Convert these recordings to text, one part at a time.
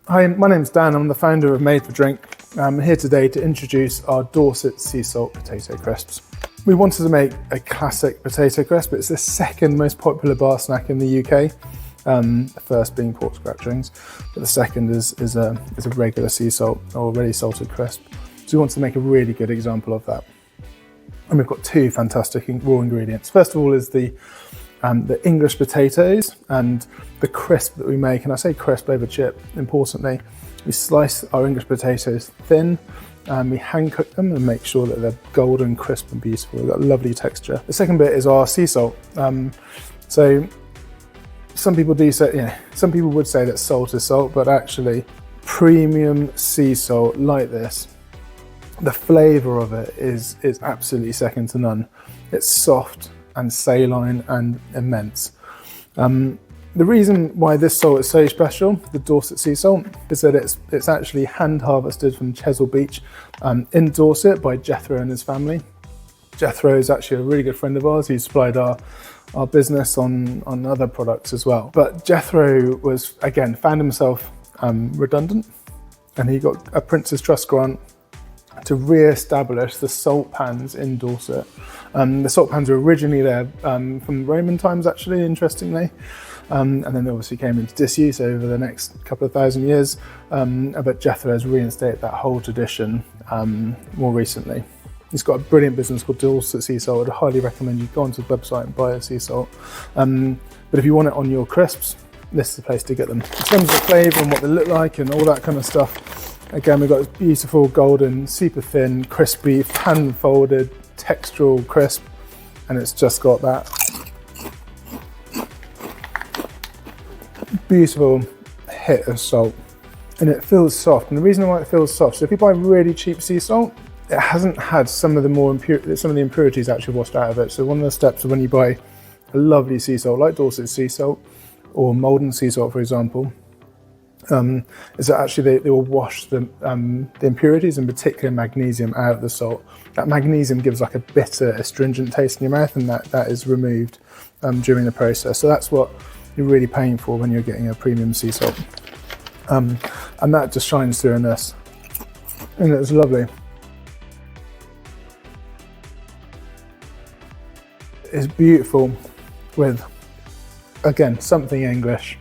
Hi, my name's Dan. I'm the founder of Made for Drink. I'm here today to introduce our Dorset Sea Salt potato crisps. We wanted to make a classic potato crisp. It's the second most popular bar snack in the UK. The first being pork scratchings, but the second is a regular sea salt or already salted crisp. So we wanted to make a really good example of that. And we've got two fantastic raw ingredients. First of all is the English potatoes and the crisp that we make, and I say crisp over chip, importantly. We slice our English potatoes thin, and we hand cook them and make sure that they're golden, crisp and beautiful. They've got a lovely texture. The second bit is our sea salt. So some people some people would say that salt is salt, but actually premium sea salt like this, the flavour of it is absolutely second to none. It's soft and saline and immense. The reason why this salt is so special, the Dorset Sea Salt, is that it's actually hand harvested from Chesil Beach in Dorset by Jethro and his family. Jethro is actually a really good friend of ours. He supplied our business on other products as well. But Jethro found himself redundant, and he got a Prince's Trust grant to re-establish the salt pans in Dorset. The salt pans were originally there from Roman times, actually, interestingly, and then they obviously came into disuse over the next couple of thousand years, but Jethro has reinstated that whole tradition more recently. He's got a brilliant business called Dorset Sea Salt. I'd highly recommend you go onto the website and buy a sea salt. But if you want it on your crisps, this is the place to get them. In terms of the flavour and what they look like and all that kind of stuff, again, we've got this beautiful golden, super thin, crispy, hand-folded, textural crisp, and it's just got that beautiful hit of salt, and it feels soft. And the reason why it feels soft, so if you buy really cheap sea salt, it hasn't had some of the impurities actually washed out of it. So one of the steps of when you buy a lovely sea salt like Dorset Sea Salt or Malden Sea Salt, for example, is that actually they will wash the impurities, and particularly magnesium, out of the salt. That magnesium gives like a bitter, astringent taste in your mouth, and that is removed during the process. So that's what you're really paying for when you're getting a premium sea salt. And that just shines through in this. And it's lovely. It's beautiful with, again, something English.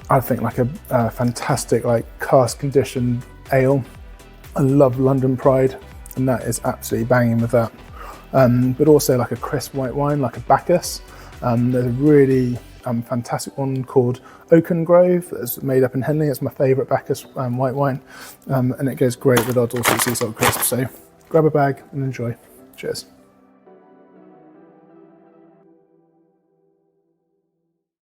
I think like a fantastic cask conditioned ale. I love London Pride, and that is absolutely banging with that. But also like a crisp white wine, like a Bacchus. There's a really fantastic one called Oaken Grove that's made up in Henley. It's my favourite Bacchus white wine, and it goes great with our Dorset Sea Salt crisp. So grab a bag and enjoy. Cheers.